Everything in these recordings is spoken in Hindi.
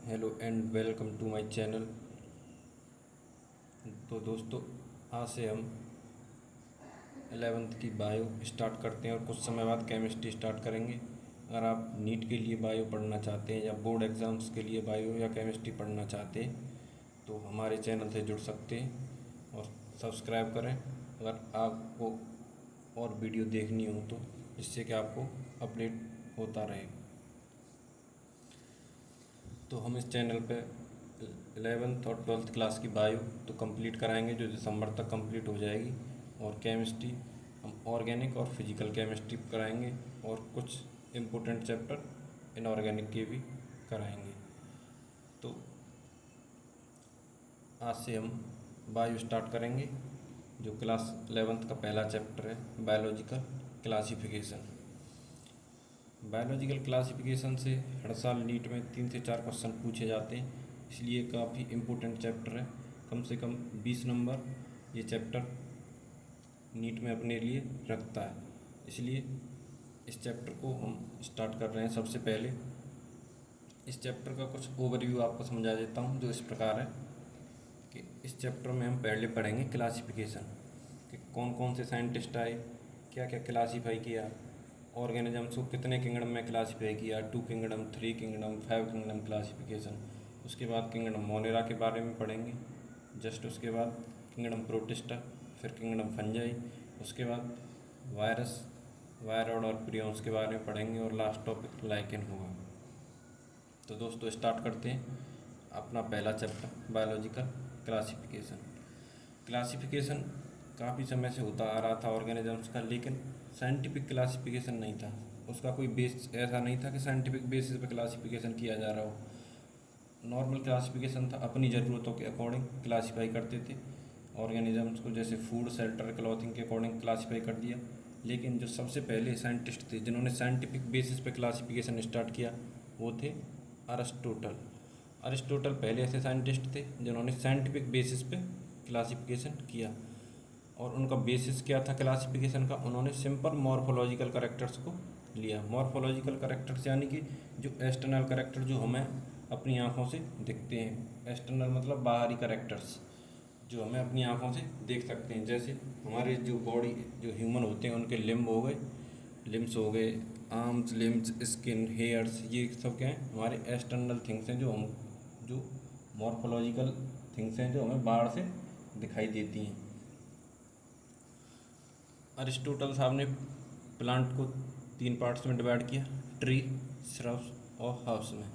Hello and welcome to my channel. तो दोस्तों, आज से हम 11th की बायो स्टार्ट करते हैं और कुछ समय बाद केमिस्ट्री स्टार्ट करेंगे। अगर आप नीट के लिए बायो पढ़ना चाहते हैं या बोर्ड एग्ज़ाम्स के लिए बायो या केमिस्ट्री पढ़ना चाहते हैं तो हमारे चैनल से जुड़ सकते हैं और सब्सक्राइब करें अगर आपको और वीडियो देखनी हो तो, जिससे कि आपको अपडेट होता रहे। तो हम इस चैनल पे 11th और 12th क्लास की बायो तो कंप्लीट कराएंगे, जो दिसंबर तक कंप्लीट हो जाएगी। और केमिस्ट्री हम ऑर्गेनिक और फिजिकल केमिस्ट्री कराएंगे और कुछ इम्पोर्टेंट चैप्टर इनऑर्गेनिक के भी कराएंगे। तो आज से हम बायो स्टार्ट करेंगे। जो क्लास 11th का पहला चैप्टर है बायोलॉजिकल क्लासिफिकेशन। बायोलॉजिकल क्लासिफिकेशन से हर साल नीट में 3 से 4 क्वेश्चन पूछे जाते हैं, इसलिए काफ़ी इम्पोर्टेंट चैप्टर है। कम से कम 20 नंबर ये चैप्टर नीट में अपने लिए रखता है, इसलिए इस चैप्टर को हम स्टार्ट कर रहे हैं। सबसे पहले इस चैप्टर का कुछ ओवरव्यू आपको समझा देता हूँ, जो इस प्रकार है कि इस चैप्टर में हम पहले पढ़ेंगे क्लासिफिकेशन कि कौन कौन से साइंटिस्ट आए, क्या क्या क्लासीफाई किया, ऑर्गेनिजम्स को कितने किंगडम में क्लासीफाई किया, 2 किंगडम, 3 किंगडम, 5 किंगडम क्लासिफिकेशन। उसके बाद किंगडम मोनेरा के बारे में पढ़ेंगे। जस्ट उसके बाद किंगडम प्रोटिस्टा, फिर किंगडम फंजाई, उसके बाद वायरस, वायरॉड और प्रियॉन्स के बारे में पढ़ेंगे और लास्ट टॉपिक लाइकेन होगा। तो दोस्तों, स्टार्ट करते हैं अपना पहला चैप्टर बायोलॉजिकल क्लासिफिकेशन। क्लासिफिकेशन काफ़ी समय से होता आ रहा था ऑर्गेनिजम्स का, लेकिन साइंटिफिक क्लासिफिकेशन नहीं था। उसका कोई बेस ऐसा नहीं था कि साइंटिफिक बेसिस पे क्लासिफिकेशन किया जा रहा हो। नॉर्मल क्लासिफिकेशन था, अपनी ज़रूरतों के अकॉर्डिंग क्लासीफाई करते थे ऑर्गेनिजम्स को, जैसे फूड, शेल्टर, क्लॉथिंग के अकॉर्डिंग क्लासीफाई कर दिया। लेकिन जो सबसे पहले साइंटिस्ट थे जिन्होंने साइंटिफिक बेसिस पे क्लासिफिकेशन स्टार्ट किया, वो थे अरिस्टोटल। अरिस्टोटल पहले ऐसे साइंटिस्ट थे जिन्होंने साइंटिफिक बेसिस पे क्लासिफिकेशन किया। और उनका बेसिस क्या था क्लासिफिकेशन का? उन्होंने सिंपल मॉर्फोलॉजिकल करेक्टर्स को लिया। मॉर्फोलॉजिकल करेक्टर्स यानी कि जो एक्सटर्नल करेक्टर जो हमें अपनी आँखों से दिखते हैं। एक्सटर्नल मतलब बाहरी करेक्टर्स जो हमें अपनी आँखों से देख सकते हैं। जैसे हमारे जो बॉडी, जो ह्यूमन होते हैं, उनके लिम्ब हो गए, लिम्स हो गए, आर्म्स, लिम्स, स्किन, हेयर्स, ये सब क्या हैं? हमारे एक्सटर्नल थिंग्स हैं, जो मॉर्फोलॉजिकल थिंग्स हैं, जो हमें बाहर से दिखाई देती हैं। अरिस्टोटल साहब ने प्लांट को 3 पार्ट्स में डिवाइड किया, ट्री, श्रब्स और हर्ब्स में।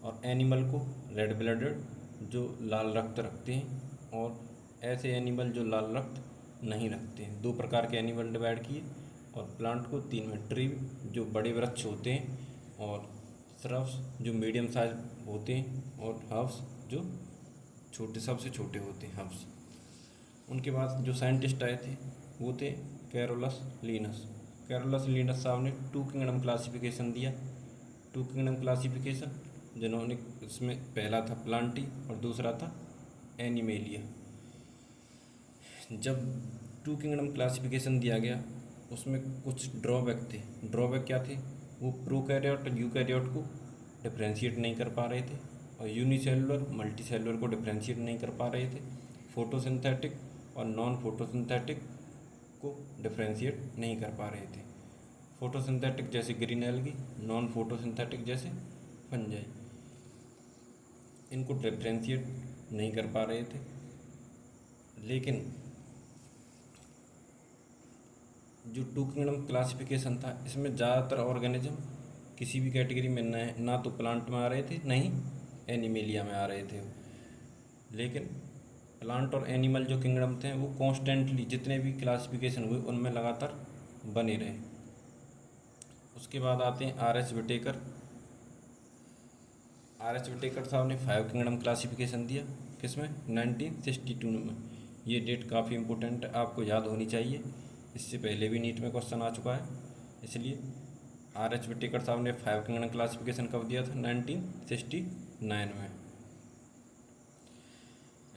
और एनिमल को रेड ब्लडेड, जो लाल रक्त रखते हैं, और ऐसे एनिमल जो लाल रक्त नहीं रखते हैं। 2 प्रकार के एनिमल डिवाइड किए। और प्लांट को 3 में, ट्री जो बड़े वृक्ष होते हैं, और श्रब्स जो मीडियम साइज होते हैं, और हर्ब्स जो छोटे, सबसे छोटे होते हैं हर्ब्स। उनके बाद जो साइंटिस्ट आए थे वो थे कैरोलस लीनस। कैरोलस लीनस साहब ने 2 किंगडम क्लासिफिकेशन दिया। 2 किंगडम क्लासिफिकेशन जिन्होंने, इसमें पहला था प्लांटी और दूसरा था एनिमेलिया। जब 2 किंगडम क्लासिफिकेशन दिया गया, उसमें कुछ ड्रॉबैक थे। ड्रॉबैक क्या थे? वो प्रोकैरियोट और यूकैरियोट को डिफ्रेंशिएट नहीं कर पा रहे थे, और यूनिसेलुलर, मल्टीसेलुलर को डिफ्रेंशिएट नहीं कर पा रहे थे। फोटोसिंथेटिक और नॉन फोटोसिंथेटिक को डिफ्रेंशिएट नहीं कर पा रहे थे। फोटोसिंथेटिक जैसे ग्रीन एल्गी, नॉन फोटोसिंथेटिक जैसे फंजाई, इनको डिफ्रेंशिएट नहीं कर पा रहे थे। लेकिन जो 2 किंगडम क्लासिफिकेशन था, इसमें ज़्यादातर ऑर्गेनिज्म किसी भी कैटेगरी में ना तो प्लांट में आ रहे थे, ना ही एनिमेलिया में आ रहे थे। लेकिन प्लांट और एनिमल जो किंगडम थे, वो कॉन्स्टेंटली जितने भी क्लासिफिकेशन हुए उनमें लगातार बने रहे। उसके बाद आते हैं R H Whittaker. R H Whittaker साहब ने 5 किंगडम क्लासिफिकेशन दिया, किसमें? 1962 में। ये डेट काफ़ी इंपॉर्टेंट है, आपको याद होनी चाहिए। इससे पहले भी नीट में क्वेश्चन आ चुका है, इसलिए आर एच विटेकर साहब ने 5 किंगडम क्लासिफिकेशन कब दिया था? 1969 में।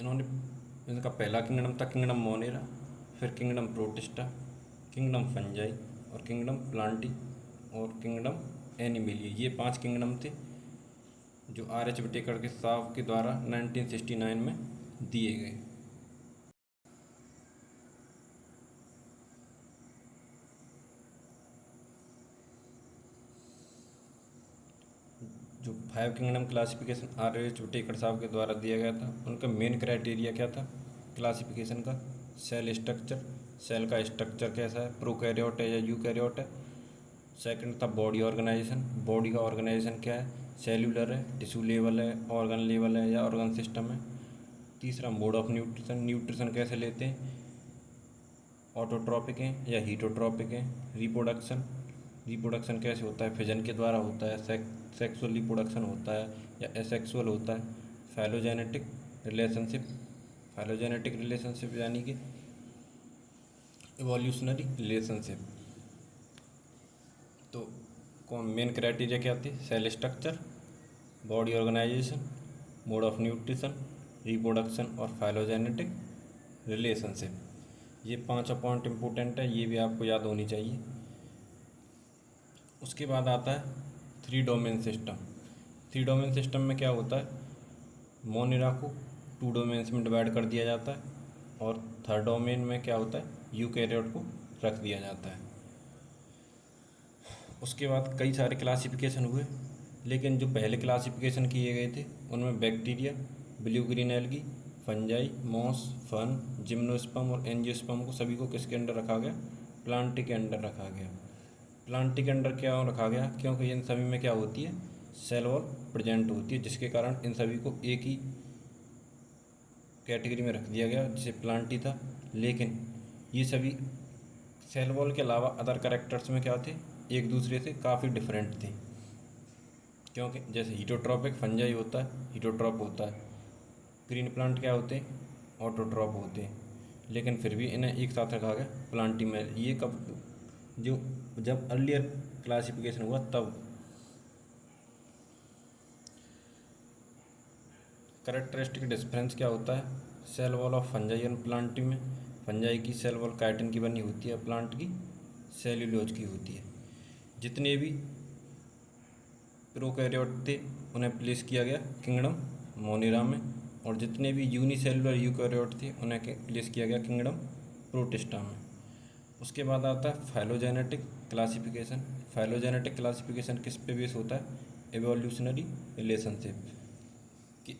इन्होंने, इनका पहला किंगडम था किंगडम मोनेरा, फिर किंगडम प्रोटिस्टा, किंगडम फंजाई, और किंगडम प्लांटी, और किंगडम एनिमेलिया। ये 5 किंगडम थे जो R.H. विटेकर के साहब के द्वारा 1969 में दिए गए। जो 5 किंगडम क्लासिफिकेशन R.H. विटेकर साहब के द्वारा दिया गया था, उनका मेन क्राइटेरिया क्या था क्लासिफिकेशन का? सेल स्ट्रक्चर, सेल का स्ट्रक्चर कैसा है, प्रोकैरियोट है या यूकैरियोट है। सेकंड था बॉडी ऑर्गेनाइजेशन, बॉडी का ऑर्गेनाइजेशन क्या है, सेल्यूलर है, टिश्यू लेवल है, ऑर्गन लेवल है या ऑर्गन सिस्टम है। तीसरा मोड ऑफ न्यूट्रिशन, न्यूट्रिशन कैसे लेते हैं, ऑटोट्रॉपिक हैं या हीटोट्रॉपिक हैं। रिप्रोडक्शन, रिप्रोडक्शन कैसे होता है, फिजन के द्वारा होता है, सेक्सुअल रिप्रोडक्शन होता है या एसेक्सुअल होता है। फाइलोजेनेटिक रिलेशनशिप, फाइलोजेनेटिक रिलेशनशिप यानी कि इवोल्यूशनरी रिलेशनशिप। तो कौन मेन क्राइटेरिया क्या थे? Cell structure, body organisation, mode of nutrition, reproduction और फाइलोजेनेटिक रिलेशनशिप। ये 5 पॉइंट इम्पोर्टेंट है, ये भी आपको याद होनी चाहिए। उसके बाद आता है 3 डोमेन सिस्टम। 3 डोमेन सिस्टम में क्या होता है, मोनिरा को 2 डोमेन्स में डिवाइड कर दिया जाता है और थर्ड डोमेन में क्या होता है, यूकैरियोट को रख दिया जाता है। उसके बाद कई सारे क्लासिफिकेशन हुए, लेकिन जो पहले क्लासिफिकेशन किए गए थे उनमें bacteria, blue green algae, fungi, moss, fern, gymnosperm और एंजियोस्पर्म को सभी को किसके अंडर रखा गया? प्लांटी के अंडर रखा गया। प्लांटी के अंडर क्यों रखा गया? क्योंकि इन सभी में क्या होती है, सेल वॉल प्रेजेंट होती है, जिसके कारण इन सभी को एक ही कैटेगरी में रख दिया गया जिसे प्लांटी था। लेकिन ये सभी सेल वॉल के अलावा अदर कैरेक्टर्स में क्या थे, एक दूसरे से काफ़ी डिफरेंट थे। क्योंकि जैसे हीटोट्रॉपिक फंजाई होता है, हीटोट्रॉप होता है। ग्रीन प्लांट क्या होते हैं, ऑटोट्रॉप होते हैं। लेकिन फिर भी इन्हें एक साथ रखा गया प्लांटी में। ये कब, जो जब अर्लियर क्लासिफिकेशन हुआ तब। कैरेक्टरिस्टिक डिफरेंस क्या होता है, cell wall of fungi and plantae में फंजाई की सेल वॉल काइटिन की बनी होती है, प्लांट की सेल्यूलोज की होती है। जितने भी प्रोकैरियोट थे उन्हें प्लेस किया गया किंगडम मोनिरा में, और जितने भी यूनिसेलुलर यूकैरियोट थे उन्हें प्लेस किया गया किंगडम प्रोटिस्टा में। उसके बाद आता है फाइलोजेनेटिक क्लासिफिकेशन। फाइलोजेनेटिक क्लासिफिकेशन किस पे बेस होता है, एवोल्यूशनरी रिलेशनशिप कि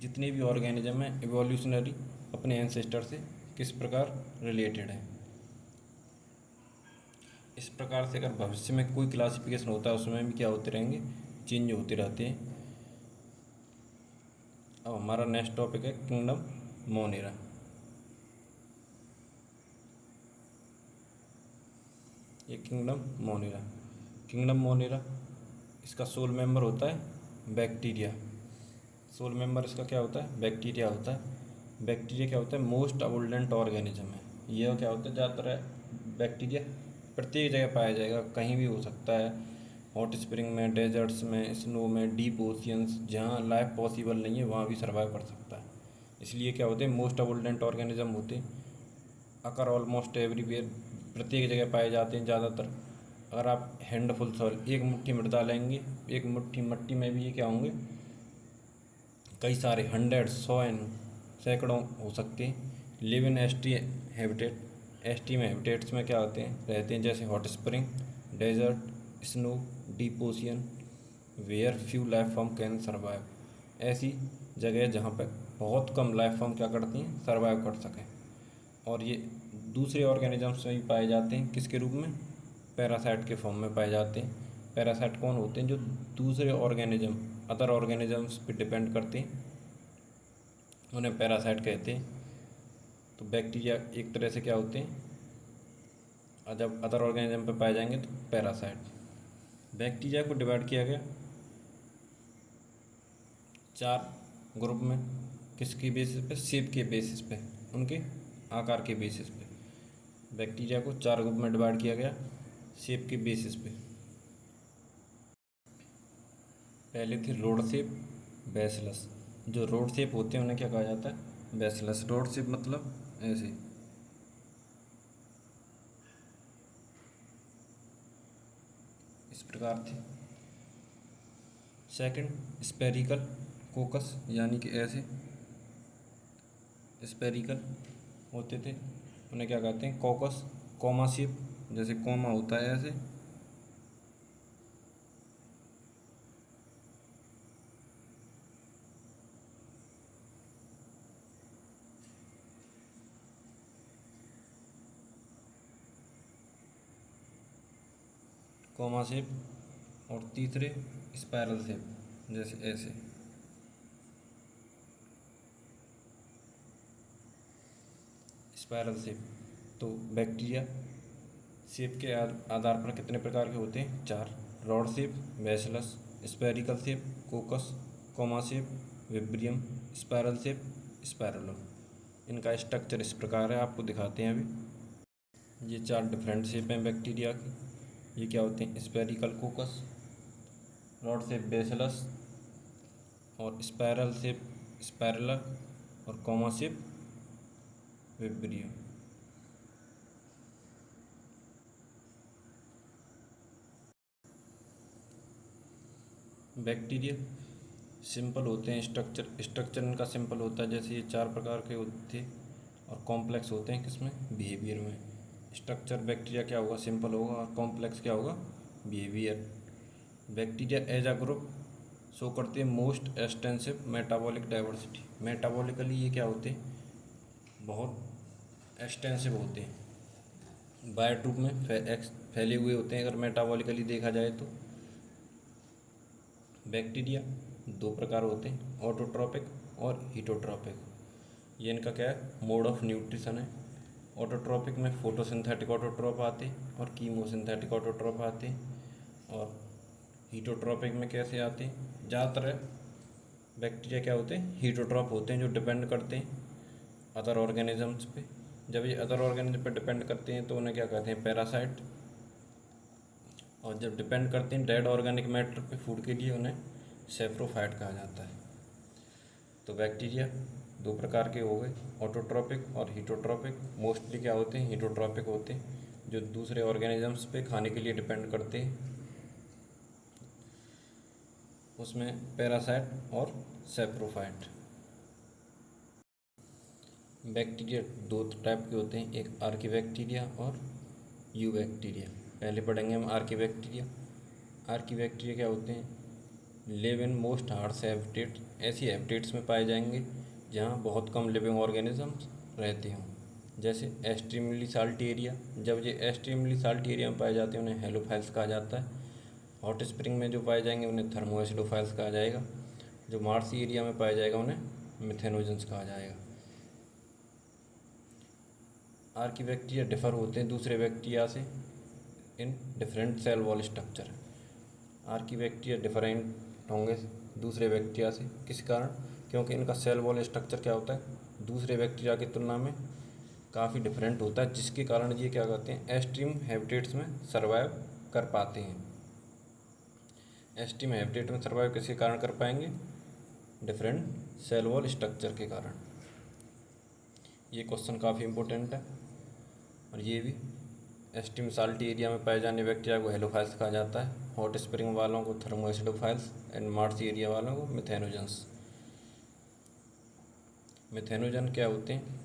जितने भी ऑर्गेनिज्म हैं एवोल्यूशनरी अपने एंसेस्टर से किस प्रकार रिलेटेड है। इस प्रकार से अगर भविष्य में कोई क्लासिफिकेशन होता है उसमें भी क्या होते रहेंगे, चेंज होते रहते हैं। अब हमारा नेक्स्ट टॉपिक है किंगडम मोनिरा। ये किंगडम मोनिरा, किंगडम मोनिरा इसका सोल मेंबर होता है बैक्टीरिया। सोल मेंबर इसका क्या होता है, बैक्टीरिया होता है। बैक्टीरिया क्या होता है, मोस्ट अबुंडेंट ऑर्गेनिज्म है। यह क्या होता है, ज़्यादातर बैक्टीरिया प्रत्येक जगह पाया जाएगा, कहीं भी हो सकता है, हॉट स्प्रिंग में, डेजर्ट्स में, स्नो में, डीप ओशियंस, जहाँ लाइफ पॉसिबल नहीं है वहाँ भी सर्वाइव कर सकता है। इसलिए क्या होते हैं, मोस्ट अबुंडेंट ऑर्गेनिज्म होते हैं। अकर ऑलमोस्ट एवरीवेयर, प्रत्येक जगह पाए जाते हैं ज़्यादातर। अगर आप हैंडफुल सॉइल, एक मुट्ठी मृदा लेंगे, एक मुट्ठी मिट्टी में भी ये क्या होंगे, कई सारे हंड्रेड, 100 सैकड़ों हो सकते हैं। Live in harshest habitat, harshest में हैबिटेट्स में क्या होते हैं, रहते हैं, जैसे hot spring, desert, snow, deep ocean, where few life form can survive. ऐसी जगह जहाँ पर बहुत कम लाइफ फॉर्म क्या करती हैं, सर्वाइव कर सकें। और ये दूसरे ऑर्गेनिजम्स में भी पाए जाते हैं, किसके रूप में, पैरासाइट के फॉर्म में पाए जाते हैं। पैरासाइट कौन होते हैं, जो दूसरे ऑर्गेनिज्म, अदर ऑर्गेनिजम्स पे डिपेंड करते हैं, उन्हें पैरासाइट कहते हैं। तो बैक्टीरिया एक तरह से क्या होते हैं, और जब अदर ऑर्गेनिज्म पे पाए जाएंगे तो पैरासाइट। बैक्टीरिया को डिवाइड किया गया 4 ग्रुप में, किसकी बेसिस पे, शेप के बेसिस पे, उनके आकार के बेसिस पे। बैक्टीरिया को 4 ग्रुप में डिवाइड किया गया शेप के बेसिस पे। पहले थे रोड शेप, बैसिलस। जो रोड शेप होते हैं उन्हें क्या कहा जाता है, बैसिलस। रोड शेप मतलब ऐसे, इस प्रकार थे। सेकंड स्पेरिकल कोकस, यानी कि ऐसे स्पेरिकल होते थे, उन्हें क्या कहते हैं, कॉकस। कॉमा शेप, जैसे कॉमा होता है ऐसे। Comma shape. और तीसरे स्पायरल शेप, जैसे ऐसे। Spiral shape. तो बैक्टीरिया शेप के आधार पर कितने प्रकार के होते हैं? 4। Rod shape, bacillus, spherical shape, coccus, comma shape, vibrium, spiral shape, spirillum. इनका स्ट्रक्चर इस प्रकार है, आपको दिखाते हैं अभी। ये 4 डिफरेंट शेप हैं बैक्टीरिया की। ये क्या होते हैं? स्पेरिकल कोकस, रॉड शेप बैसिलस, और स्पायरल शेप स्पायरलर, और कॉमा शेप विब्रियम। बैक्टीरिया सिंपल होते हैं, स्ट्रक्चर इनका सिंपल होता है, जैसे ये 4 प्रकार के होते हैं। और कॉम्प्लेक्स होते हैं किसमें? बिहेवियर में। स्ट्रक्चर बैक्टीरिया क्या होगा? सिंपल होगा। और कॉम्प्लेक्स क्या होगा? Behaviour. Bacteria as a group show करते हैं most extensive metabolic diversity. Metabolically ये क्या होते हैं? बहुत एक्सटेंसिव होते हैं, बायोट रूप में फैले हुए होते हैं, अगर मेटाबॉलिकली देखा जाए तो। बैक्टीरिया 2 प्रकार होते हैं, ऑटोट्रॉपिक और हीटोट्रॉपिक। ये इनका क्या है? मोड ऑफ न्यूट्रिशन है। ऑटोट्रॉपिक में फोटोसिंथेटिक ऑटोट्रॉप आते हैं और कीमोसिंथेटिक ऑटोट्रॉप आते हैं। और हीटोट्रॉपिक में कैसे आते हैं? ज़्यादातर बैक्टीरिया क्या होते हैं? हीटोट्रॉप होते हैं, जो डिपेंड करते हैं अदर ऑर्गेनिजम्स पे। जब ये अदर ऑर्गेनिज्म पे डिपेंड करते हैं तो उन्हें क्या कहते हैं? पैरासाइट। और जब डिपेंड करते हैं डेड ऑर्गेनिक मैटर पे फूड के लिए, उन्हें सेप्रोफाइट कहा जाता है। तो बैक्टीरिया 2 प्रकार के हो गए, ऑटोट्रॉपिक और हीटोट्रॉपिक। मोस्टली क्या होते हैं? हीटोट्रॉपिक होते हैं, जो दूसरे ऑर्गेनिजम्स पे खाने के लिए डिपेंड करते हैं। उसमें पैरासाइट और सेप्रोफाइट। बैक्टीरिया 2 टाइप के होते हैं, एक आर्कीबैक्टीरिया और यू बैक्टीरिया। पहले पढ़ेंगे हम आर्कीबैक्टीरिया। आर्कीबैक्टीरिया क्या होते हैं? Live in most harsh habitat. ऐसी हैबिटेट्स में पाए जाएंगे जहाँ बहुत कम लिविंग ऑर्गेनिजम्स रहते हों, जैसे एक्सट्रीमली साल्टी एरिया। जब ये एक्सट्रीमली साल्टी एरिया में पाए जाते हैं उन्हें हेलोफाइल्स कहा जाता है। हॉट स्प्रिंग में जो पाए जाएंगे उन्हें थर्मोएसिडोफाइल्स कहा जाएगा। जो मार्सी एरिया में पाए जाएगा उन्हें मिथेनोजेंस कहा जाएगा। आर्कीबैक्टीरिया डिफर होते हैं दूसरे बैक्टीरिया से in different cell wall structure. Archaebacteria different होंगे दूसरे बैक्टीरिया से, किस कारण? क्योंकि इनका सेल वॉल स्ट्रक्चर क्या होता है? दूसरे बैक्टीरिया की तुलना में काफ़ी डिफरेंट होता है, जिसके कारण ये क्या कहते हैं? एक्सट्रीम हैबिटेट्स में सर्वाइव कर पाते हैं। एक्सट्रीम हैबिटेट में सर्वाइव किसके कारण कर पाएंगे? डिफरेंट सेल वॉल स्ट्रक्चर के कारण। ये क्वेश्चन काफ़ी इंपॉर्टेंट है। और ये भी एक्सट्रीम साल्टी एरिया में पाए जाने बैक्टीरिया को हेलोफाइल्स कहा जाता है, हॉट स्प्रिंग वालों को थर्मोएसिडोफाइल्स, एंड मार्सी एरिया वालों को मिथेनोजेंस। मिथेनोजन क्या होते हैं?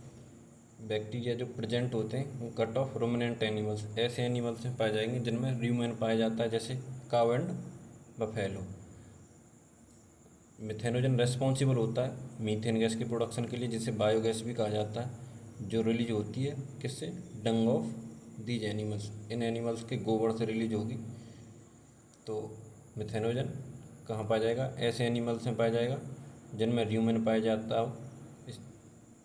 बैक्टीरिया जो प्रेजेंट होते हैं वो कट ऑफ रूमिनेंट एनिमल्स, ऐसे एनिमल्स में पाए जाएंगे जिनमें र्यूमेन पाया जाता है, जैसे काव एंड बफेलो। मिथेनोजन रेस्पॉन्सिबल होता है मीथेन गैस के प्रोडक्शन के लिए, जिसे बायोगैस भी कहा जाता है, जो रिलीज होती है किससे? डंग of these animals. In animals के गोबर से रिलीज होगी। तो मिथेनोजन कहाँ पाया जाएगा? ऐसे एनिमल्स में पाया जाएगा जिनमें र्यूमेन पाया जाता हो,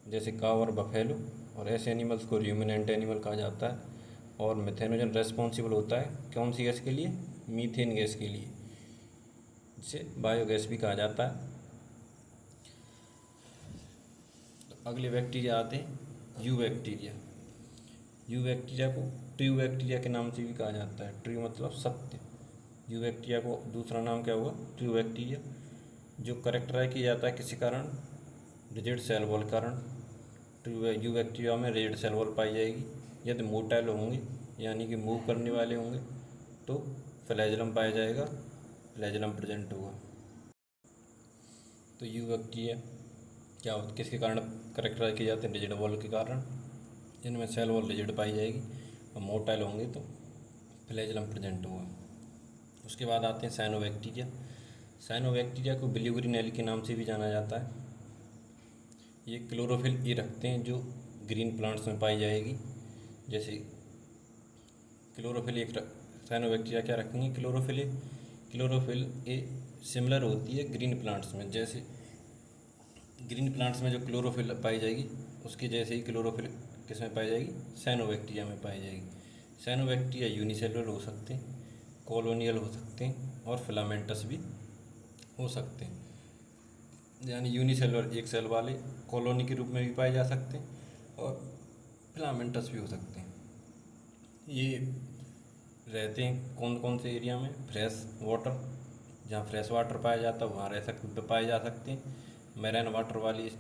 जैसे काव और बफेलो। और ऐसे एनिमल्स को र्यूमिनेंट एनिमल कहा जाता है। और मिथेनोजन रेस्पॉन्सिबल होता है कौन सी गैस के लिए? मीथेन गैस के लिए, जिसे बायोगैस भी कहा जाता है। तो अगले बैक्टीरिया आते हैं यू बैक्टीरिया। यू बैक्टीरिया को ट्रू बैक्टीरिया के नाम से भी कहा जाता है। ट्रू मतलब सत्य। यू बैक्टीरिया को दूसरा नाम क्या होगा? True bacteria. जो करेक्टराइज किया जाता है किसी कारण? रिजिड सेल वॉल कारण। ट्रू यू बैक्टीरिया में रिजिड सेल वॉल पाई जाएगी। यदि मोटाइल होंगे, यानी कि मूव करने वाले होंगे, तो फ्लैजेलम पाया जाएगा, फ्लैजेलम प्रेजेंट होगा। तो यू बैक्टीरिया क्या होता किसके कारण करेक्टराइज किए जाते हैं? रिजिड वॉल के कारण, जिनमें सेल वॉल रिजिड पाई जाएगी और मोटाइल होंगे तो फ्लैजेलम प्रेजेंट होगा। उसके बाद आते हैं साइनोबैक्टीरिया। साइनोबैक्टीरिया को बिलीवरिनेली के नाम से भी जाना जाता है। ये क्लोरोफिल ए रखते हैं जो ग्रीन प्लांट्स में पाई जाएगी। जैसे क्लोरोफिल एक साइनोबैक्टीरिया क्या रखेंगे? क्लोरोफिल ए सिमिलर होती है ग्रीन प्लांट्स में। जैसे ग्रीन प्लांट्स में जो क्लोरोफिल पाई जाएगी उसके जैसे ही क्लोरोफिल किस में पाई जाएगी? साइनोबैक्टीरिया में पाई जाएगी। साइनोबैक्टीरिया यूनिसेलुलर हो सकते हैं, कॉलोनियल हो सकते हैं और फिलामेंटस भी हो सकते हैं। यानी यूनिसेलुलर एक सेल वाले कॉलोनी के रूप में भी पाए जा सकते हैं और फिलामेंटस भी हो सकते हैं। ये रहते हैं कौन कौन से एरिया में? फ्रेश वाटर, जहाँ फ्रेश वाटर पाया जाता है वहाँ पाए जा सकते हैं। मैरीन वाटर वाली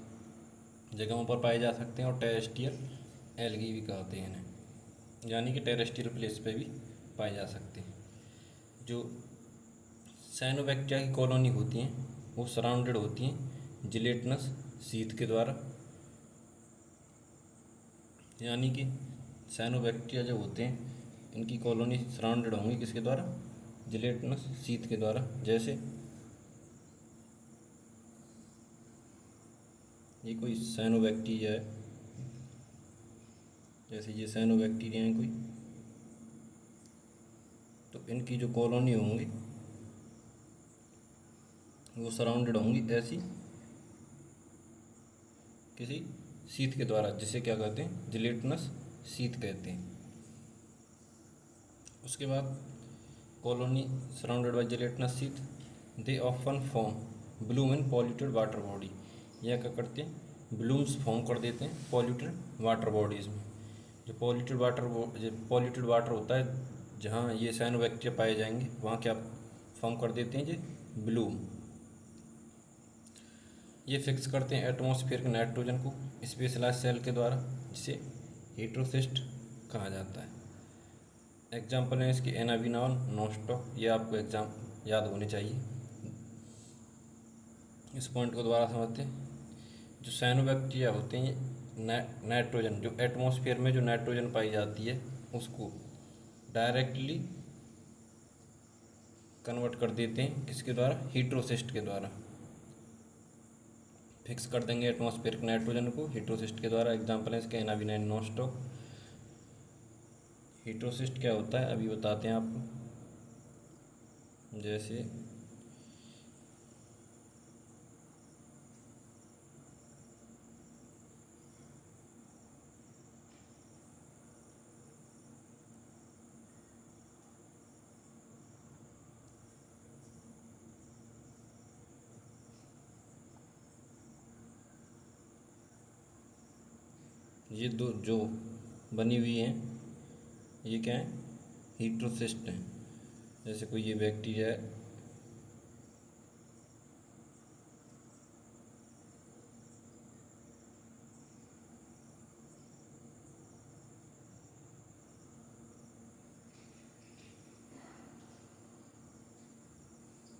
जगहों पर पाए जा सकते हैं और टेरेस्ट्रियल एल्गी भी कहते हैं इन्हें, यानी कि टेरेस्ट्रियल प्लेस पे भी पाए जा सकते हैं। जो साइनोबैक्टीरिया की कॉलोनी होती हैं वो सराउंडेड होती हैं जिलेटिनस शीथ के द्वारा, यानी कि साइनोबैक्टीरिया जो होते हैं इनकी कॉलोनी सराउंडेड होंगी किसके द्वारा? जिलेटिनस शीथ के द्वारा। जैसे ये कोई साइनोबैक्टीरिया है, जैसे ये साइनोबैक्टीरिया है कोई, तो इनकी जो कॉलोनी होंगी वो सराउंडेड होंगी ऐसी किसी शीथ के द्वारा, जिसे क्या कहते हैं? जिलेटिनस शीथ कहते हैं। उसके बाद colony surrounded by gelatinous sheath, they often form Bloom in polluted water body. यह क्या करते हैं? ब्लूम्स फॉर्म कर देते हैं पॉल्यूटेड वाटर बॉडीज़ में। जो पॉल्यूटेड वाटर होता है जहाँ ये साइनोबैक्टीरिया पाए जाएंगे वहाँ क्या फॉर्म कर देते हैं? ये ब्लूम। ये फिक्स करते हैं एटमॉस्फेयर के नाइट्रोजन को स्पेशलाइज सेल के द्वारा, जिसे हेटेरोसिस्ट कहा जाता है। एग्जाम्पल है इसके एनाबिनॉल, नॉस्टॉक, ये आपको एग्जाम याद होने चाहिए। इस पॉइंट को दोबारा समझते हैं। जो साइनोबैक्टीरिया होते हैं नाइट्रोजन, जो एटमॉस्फेयर में जो नाइट्रोजन पाई जाती है उसको डायरेक्टली कन्वर्ट कर देते हैं किसके द्वारा? हेटेरोसिस्ट के द्वारा। फिक्स कर देंगे एटमॉस्फेयर के नाइट्रोजन को हेटेरोसिस्ट के द्वारा। एग्जाम्पल है इसके एनाबिनाइन, नॉस्टॉक। हेटेरोसिस्ट क्या होता है अभी बताते हैं आपको। जैसे ये दो जो बनी हुई हैं ये क्या है? हेटेरोसिस्ट हैं। जैसे कोई ये बैक्टीरिया है,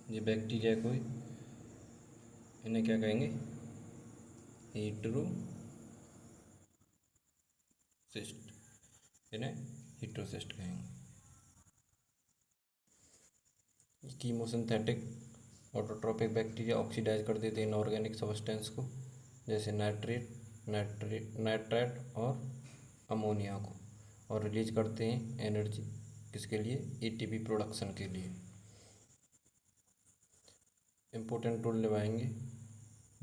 ये बैक्टीरिया कोई, इन्हें क्या कहेंगे? हेटेरोसिस्ट। इन्हें हेटेरोसिस्ट कहेंगे। कीमोसिंथेटिक ऑटोट्रोपिक बैक्टीरिया ऑक्सीडाइज कर देते हैं इनऑर्गेनिक सब्सटेंस को, जैसे नाइट्रेट और अमोनिया को, और रिलीज करते हैं एनर्जी किसके लिए? एटीपी प्रोडक्शन के लिए। इम्पोर्टेंट रोल निभाएंगे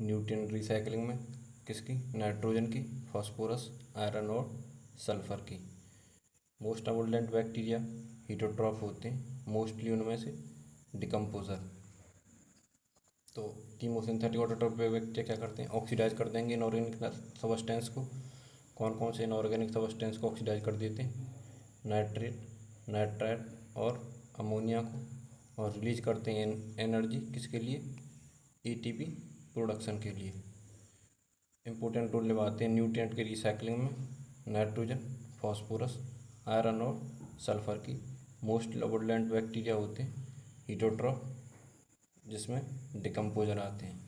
न्यूट्रिएंट रिसाइकलिंग में किसकी? नाइट्रोजन की, फास्फोरस, आयरन और सल्फर की। मोस्ट अबंडेंट बैक्टीरिया हीटोट्रॉफ होते हैं, मोस्टली उनमें से डिकम्पोजर। तो कीमोसिंथेटिक ऑटोट्रोपिक बैक्टीरिया क्या करते हैं? ऑक्सीडाइज कर देंगे इनऑर्गेनिक सब्सटेंस को। कौन कौन से इनऑर्गेनिक सब्सटेंस को ऑक्सीडाइज कर देते हैं? नाइट्रेट और अमोनिया को, और रिलीज करते हैं एनर्जी किसके लिए? एटीपी प्रोडक्शन के लिए। इम्पोर्टेंट रोल निभाते हैं न्यूट्रिएंट के रिसाइकलिंग में नाइट्रोजन, फास्फोरस, आयरन और सल्फर की। मोस्ट अबंडेंट बैक्टीरिया होते हैं हीटोट्रॉफ, जिसमें डिकम्पोजर आते हैं।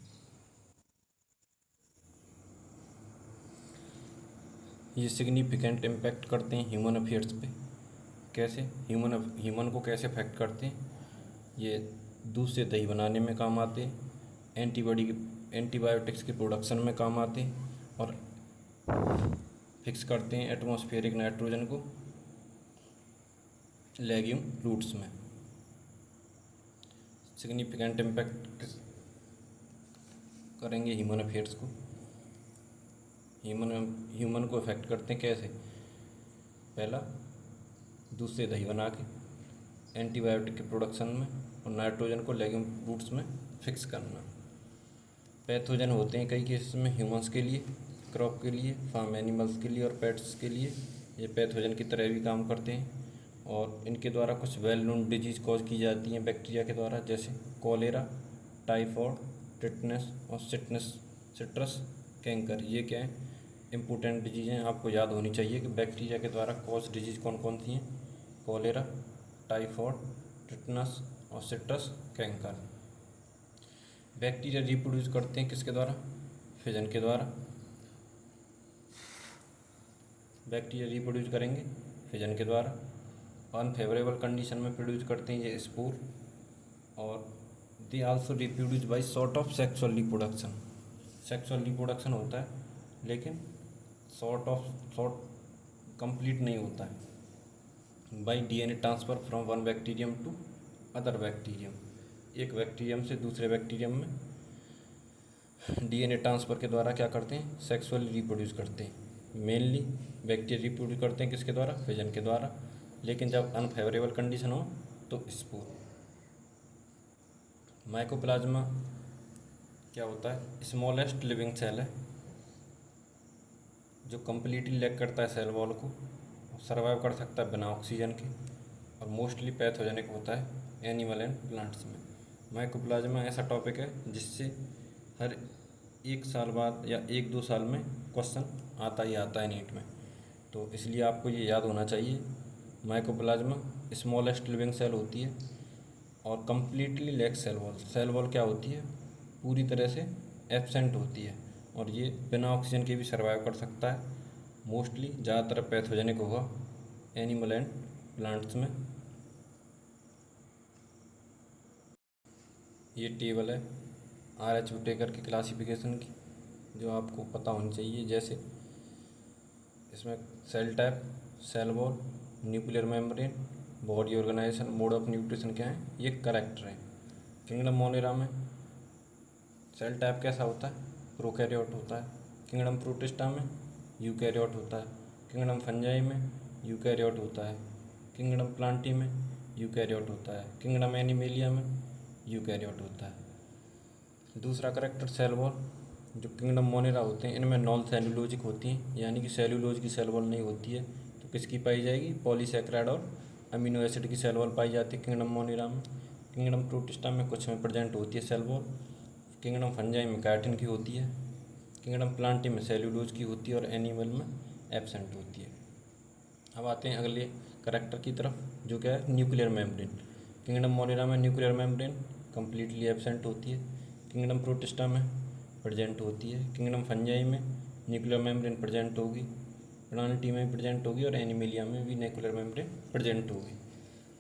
ये सिग्निफिकेंट इम्पैक्ट करते हैं ह्यूमन अफेयर्स पे। कैसे ह्यूमन को कैसे अफेक्ट करते हैं? ये दूध से दही बनाने में काम आते हैं, एंटीबायोटिक्स के प्रोडक्शन में काम आते हैं, और फिक्स करते हैं एटमॉस्फेरिक नाइट्रोजन को लेग्यूम रूट्स में। सिग्निफिकेंट इम्पैक्ट करेंगे ह्यूमन अफेयर्स को, ह्यूमन को अफेक्ट करते हैं कैसे? पहला, दूध से दही बना के, एंटीबायोटिक के प्रोडक्शन में, और नाइट्रोजन को लेग्यूम रूट्स में फिक्स करना। पैथोजन होते हैं कई केसेस में ह्यूमंस के लिए, क्रॉप के लिए, फार्म एनिमल्स के लिए और पेट्स के लिए। ये पैथोजन की तरह भी काम करते हैं, और इनके द्वारा कुछ वेल नोन डिजीज़ कॉज की जाती हैं बैक्टीरिया के द्वारा, जैसे कॉलेरा, टाइफॉइड, टिटनेस और सिट्रस कैंकर। ये क्या है? इम्पोर्टेंट डिजीज़ हैं, आपको याद होनी चाहिए कि बैक्टीरिया के द्वारा कॉज डिजीज़ कौन कौन सी हैं। कॉलेरा, टाइफॉइड, टिटनेस और सिट्रस कैंकर। बैक्टीरिया रिप्रोड्यूस करते हैं किसके द्वारा? फिजन के द्वारा। बैक्टीरिया रिप्रोड्यूस करेंगे फिजन के द्वारा। अनफेवरेबल कंडीशन में प्रोड्यूस करते हैं ये स्पोर, और they also reproduce by sort of sexual reproduction. Sexual reproduction होता है, लेकिन सॉर्ट कंप्लीट नहीं होता है। By DNA transfer from one bacterium to other bacterium. एक बैक्टीरियम से दूसरे बैक्टीरियम में डीएनए ट्रांसफ़र के द्वारा क्या करते हैं? सेक्सुअली रिप्रोड्यूस करते हैं। मेनली बैक्टीरिया रिप्रोड्यूस करते हैं किसके द्वारा? फिजन के द्वारा। लेकिन जब अनफेवरेबल कंडीशन हो तो स्पोर। माइकोप्लाज्मा क्या होता है? स्मॉलेस्ट लिविंग सेल है जो कम्प्लीटली लैक करता है सेल वॉल को, सर्वाइव कर सकता है बिना ऑक्सीजन के, और मोस्टली पैथोजेनिक होता है एनिमल एंड प्लांट्स में। माइकोप्लाज्मा ऐसा टॉपिक है जिससे हर 1 साल बाद या 1-2 साल में क्वेश्चन आता ही आता है नीट में, तो इसलिए आपको ये याद होना चाहिए। माइकोप्लाज्मा स्मॉलेस्ट लिविंग सेल होती है और completely lack cell wall. Cell wall क्या होती है? पूरी तरह से एब्सेंट होती है, और ये बिना ऑक्सीजन के भी सर्वाइव कर सकता है। मोस्टली ज़्यादातर पैथोजेनिक होगा एनिमल एंड प्लांट्स में। ये टेबल है RH विटेकर की क्लासिफिकेशन की, जो आपको पता होनी चाहिए। जैसे इसमें cell type, cell wall, nuclear membrane, body organisation, mode of nutrition क्या है, ये करेक्टर है। किंगडम मोनेरा में सेल टाइप कैसा होता है? प्रोकैरियोट होता है। किंगडम प्रोटिस्टा में यूकैरियोट होता है। किंगडम फंजाई में यूकैरियोट होता है। किंगडम प्लांटी में यूकैरियोट होता है। किंगडम एनिमेलिया में यूकैरियोट होता है। दूसरा करेक्टर सेल वॉल। जो किंगडम मोनेरा होते हैं इनमें नॉन सेल्यूलोजिक होती हैं, यानी कि सेल्यूलोज की सेल वॉल नहीं होती है। तो किसकी पाई जाएगी? पॉलीसैकेराइड और अमीनो एसिड की सेल वॉल पाई जाती है किंगडम मोनेरा में। किंगडम प्रोटिस्टा में कुछ में प्रेजेंट होती है सेल वॉल। किंगडम फंजाई में काइटिन की होती है। किंगडम प्लांटी में सेल्यूलोज की होती है, और एनिमल में एब्सेंट होती है। अब आते हैं अगले करेक्टर की तरफ, जो क्या है? Nuclear membrane. किंगडम मोनेरा में न्यूक्लियर मेम्ब्रेन कम्प्लीटली एब्सेंट होती है। किंगडम प्रोटिस्टा में प्रेजेंट होती है। किंगडम फंजाई में न्यूक्लियर मेम्ब्रेन प्रेजेंट होगी, प्लांटी में प्रेजेंट होगी, और एनिमेलिया में भी न्यूक्लियर मेम्ब्रेन प्रेजेंट होगी।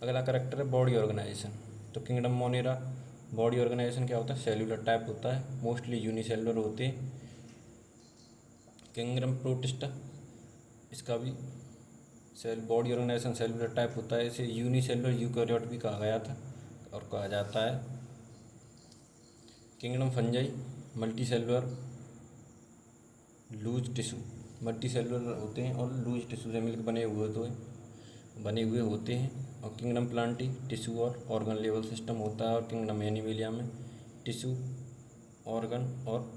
अगला करेक्टर है बॉडी ऑर्गेनाइजेशन। तो किंगडम मोनेरा बॉडी ऑर्गेनाइजेशन क्या होता है? सेल्यूलर टाइप होता है, मोस्टली यूनिसेलुलर होते हैं। किंगडम प्रोटिस्टा इसका भी बॉडी ऑर्गेनाइजेशन सेल्यूलर टाइप होता है। इसे यूनिसेलुलर यूकैरियोट भी कहा गया था और कहा जाता है। Kingdom fungi multi cellular loose tissue, multi cellular होते हैं और लूज टिश्यू से मिलकर बने हुए होते हैं। और किंगडम प्लांटी टिश्यू और ऑर्गन लेवल सिस्टम होता है, और किंगडम एनिमेलिया में टिश्यू, ऑर्गन और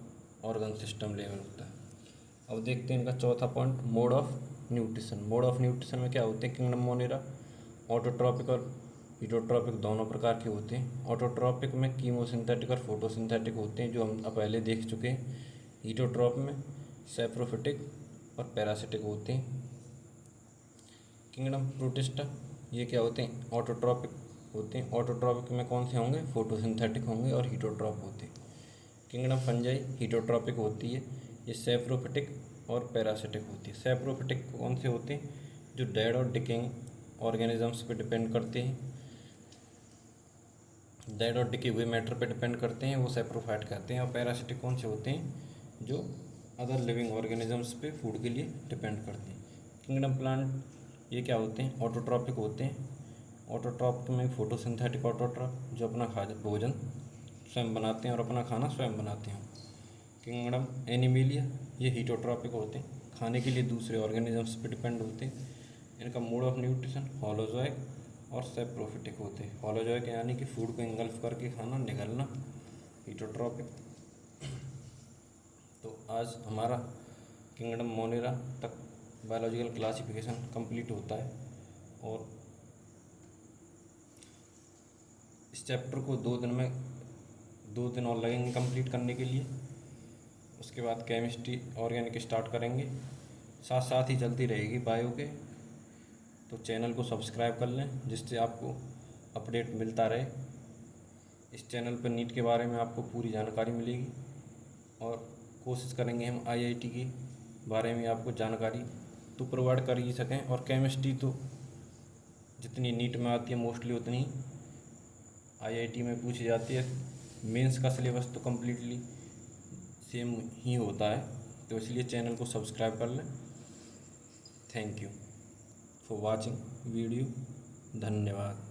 ऑर्गन सिस्टम लेवल होता है। अब देखते हैं इनका चौथा point, mode of nutrition. Mode of nutrition में क्या होते हैं? किंगडम मोनेरा ऑटोट्रॉपिक और हीटोट्रॉपिक दोनों प्रकार के होते हैं। ऑटोट्रॉपिक में कीमोसिंथेटिक और फोटोसिंथेटिक होते हैं, जो हम पहले देख चुके हैं। हीटोट्रॉप में सैप्रोफिटिक और पैरासिटिक होते हैं। किंगडम प्रोटिस्टा ये क्या होते हैं? ऑटोट्रॉपिक होते हैं। ऑटोट्रॉपिक में कौन से होंगे? फोटोसिंथेटिक होंगे और हीटोट्रॉप होते हैं। किंगडम फंजाई हीटोट्रॉपिक होती है, ये सैप्रोफिटिक और पैरासिटिक होती है। सैप्रोफिटिक कौन से होते हैं? जो डेड और डिकेइंग ऑर्गेनिजम्स पे डिपेंड करते हैं, डेड और डिके हुए मैटर पे डिपेंड करते हैं, वो सैप्रोफाइट कहते हैं। और पैरासिटिक कौन से होते हैं? जो अदर लिविंग ऑर्गेनिजम्स पे फूड के लिए डिपेंड करते हैं। किंगडम प्लांट ये क्या होते हैं? ऑटोट्रॉपिक होते हैं। ऑटोट्रॉप में फोटोसिंथेटिक ऑटोट्रॉप, जो अपना भोजन स्वयं बनाते हैं और अपना खाना स्वयं बनाते हैं। किंगडम एनिमेलिया ये हीटोट्रॉपिक होते हैं, खाने के लिए दूसरे ऑर्गेनिजम्स पे डिपेंड होते हैं। इनका मोड ऑफ न्यूट्रिशन होलोजोइक और सैप्रोफिटिक होते हैं। होलोजोइक यानी कि फूड को इंगल्फ करके खाना, निगलना, हीटोट्रॉपिक। तो आज हमारा किंगडम मोनेरा तक बायोलॉजिकल क्लासिफिकेशन कंप्लीट होता है। और इस चैप्टर को 2 दिन और लगेंगे कंप्लीट करने के लिए। उसके बाद केमिस्ट्री ऑर्गेनिक स्टार्ट करेंगे, साथ साथ ही चलती रहेगी बायो के। तो चैनल को सब्सक्राइब कर लें, जिससे आपको अपडेट मिलता रहे। इस चैनल पर नीट के बारे में आपको पूरी जानकारी मिलेगी और कोशिश करेंगे हम आईआईटी के बारे में आपको जानकारी तो प्रोवाइड कर ही सकें। और केमिस्ट्री तो जितनी नीट में आती है मोस्टली उतनी आईआईटी में पूछी जाती है। मेंस का सिलेबस तो कम्प्लीटली सेम ही होता है, तो इसलिए चैनल को सब्सक्राइब कर लें। Thank you for watching video. धन्यवाद।